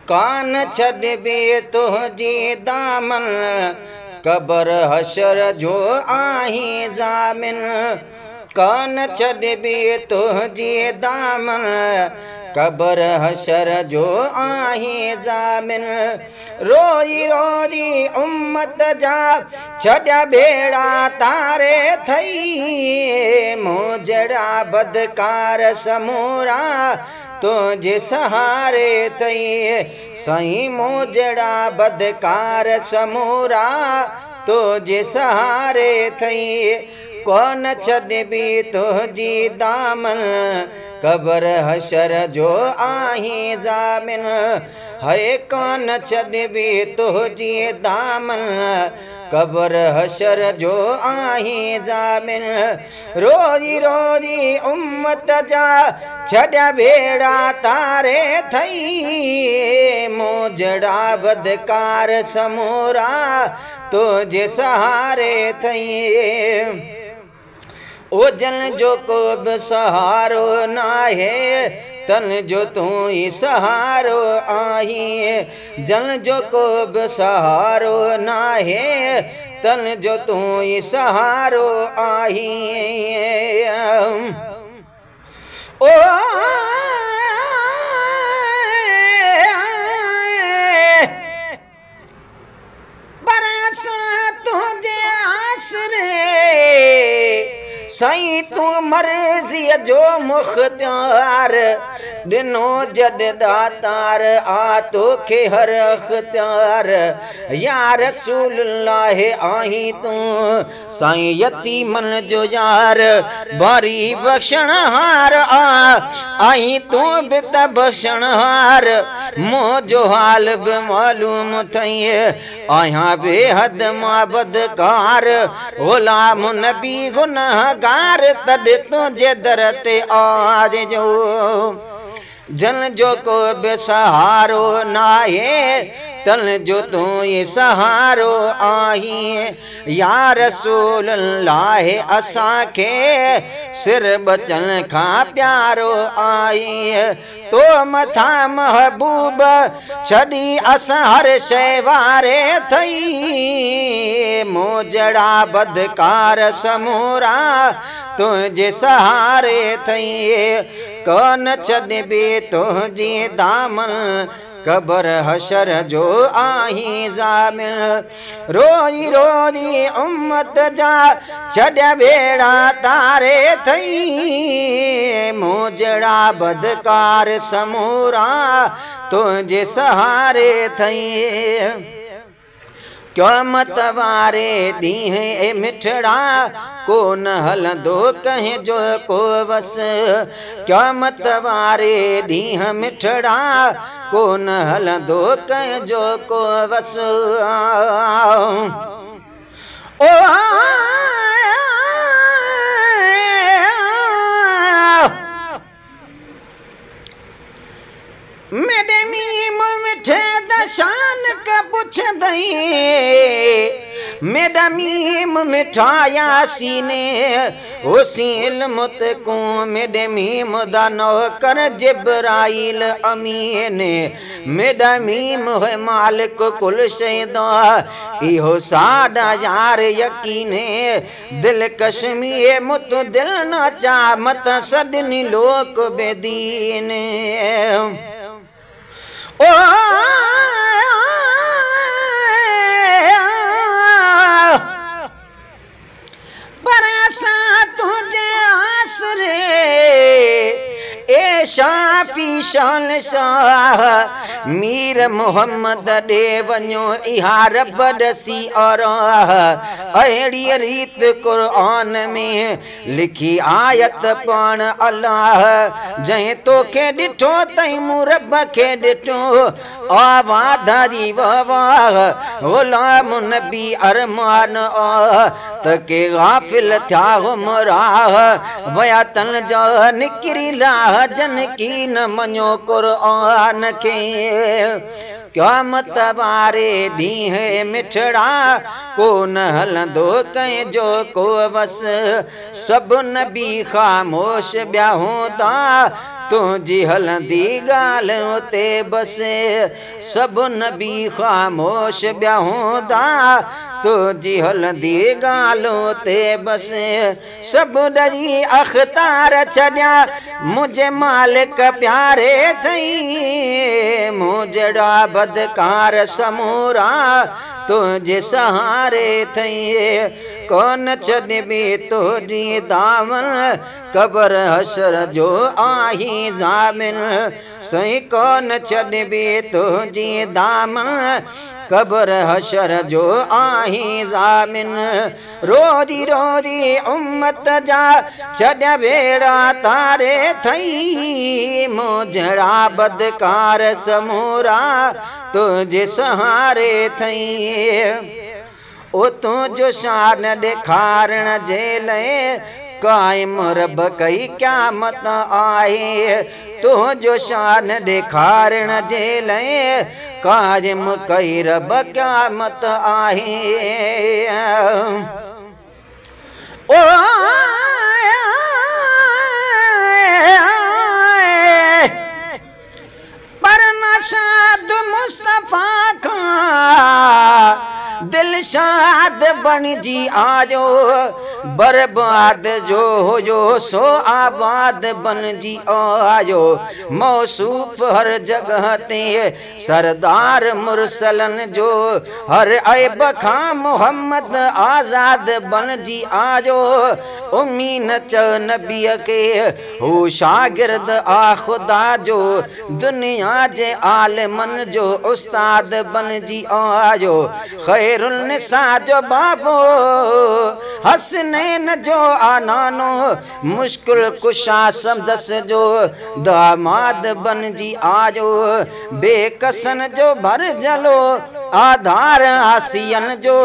कान छॾबे तुंहिंजे दामन कबर हशर जो आहीं ज़ामिन कान छॾबे तुंहिंजे दामन कबर हशर जो आहीं ज़ामिन रोई रोई उम्मत जा छॾिया बेड़ा तारे थई मूं जहिड़ा बदकार समूरा तुझे सहारे थई साईं मूं जहिड़ा बदकार समूरा तुझे सहारे थई कोन छॾबी तुंहिंजी दामन कबर हशर जो आहीं ज़ामिन है कोन छॾबी तुंहिंजी दामन कबर हशर जो आहीं ज़ामिन रोई रोई उम्मत जा छॾिया बेड़ा तारे थई मूं जहिड़ा बदकार समूरा तुझे सहारे थई ओ जन जो को बि सहारो नाहे तन जो तू ही सहारो आहीं जन जो को बि सहारो नाहे तन जो तू ही सहारो आहीं ओ बरसा तुझे आसरे साईं तू मर्ज़ी जो मुख्तियार दिनो जद दातार आ तोखे हर अख्तियार या रसूलुल्लाह आहीं तू साईं यतीमन जो यार बारी बख्शण हार आहीं तू बि त बख्शण हार मुँह जो हाल बि मालूम थई आहियां बेहद माबदकार ग़ुलाम नबी गुनहगार तॾ तुंहिंजे दर ते आज जो जन जो को बि सहारो नाहे तन जो तू ही सहारो आहीं या रसूल अल्लाह असांखे सिर बचन खां प्यारो आहीं तो मथा महबूब छॾी असां हर शइ वारे थई मूं जहिड़ा बदकार समूरा तुंहिंजे सहारे थई कोन छॾबी तुंहिंजी दामन कबर हशर जो आहीं ज़ामिन रोई रोई उम्मत जा छॾिया बेड़ा तारे थई मूं जहिड़ा बदकार समूरा तुंहिंजे सहारे थई क़यामत वारे ॾींहुं ए मिठड़ा को न हलंदो कंहिं जो को वस क़यामत वारे ॾींहुं मिठड़ा को न हलंदो कंहिं जो को वस ओ मेरे मीम मिठे दशान का पुछ दई मेरा मीम मिठाया सीने हुसील मुत को मेरे मीम दा नौकर जिब्राइल अमीन मेरा मीम है मालिक कुल शैदा इहो साडा यार यकीने दिल कश्मीर मुत दिल न चा मत सदनी लोक बेदीन ओ बरसा तुझे आसरे ए शाफी शान शाह मीर मोहम्मद दे वञो इहा रब दसी और अहिड़ी रीत कुरान में लिखी आयत पाण अल्लाह जंहिं तोखे ॾिठो तई मूं रब खे ॾिठो आवाधारी वाह ग़ुलाम नबी अरमान त के गाफिल थिया गुमराह वया तन जा निकिरी लाह जन की न मञो कुरान खे क़यामत वारे ॾींहुं मिठड़ा कोन हलंदो कंहिंजो को बस सभु नबी ख़ामोश ॿिया हूंदा तुंहिंजी हलंदी ॻाल्हि उते बस सभु नबी ख़ामोश ॿिया हूंदा तुंहिंजी हलंदी ॻाल्हि उते बस सभु ॾरी अख़्तार छॾिया मुंहिंजे मालिक प्यारे अथई मूं जहिड़ा बदकार समूरा तुंहिंजे सहारे अथई कोन छॾिबी तुंहिंजी दामन क़बर हशर जो आहीं ज़ामिन सही कोन छॾिबी तुंहिंजी दामन क़बर हशर जो आहीं ज़ामिन रोज़ी रोज़ी उम्मत जा छॾिया बेड़ा तारे थई मूं जहिड़ा बदकार समूरा तुंहिंजे सहारे थई ओ तुंहिंजो शान ॾेखारण जे लाइ क़ाइम रब कई क़यामत आहे तुंहिंजो शान ॾेखारण जे लाइ क़ाइम कई रब क़यामत आहे ओ पर नशाद मुस्तफ़ा खां दिलशाद बणिजी आयो बर्बाद जो हुयो सो आबाद बनजी आयो मौसूफ हर जगह ते सरदार मुरसलन जो हर ऐब खां मोहम्मद आज़ाद बनजी आयो उमीन च नबीअ के हू शागिर्द आ खुदा जो दुनिया जे आलिमन जो उस्ताद बनजी आयो खैरुल निसा जो बाबो हसनैन जो आनानो मुश्किल कुशा समदस जो दामाद बनजी आयो बेकसन जो भर जलो आधार आसियन जो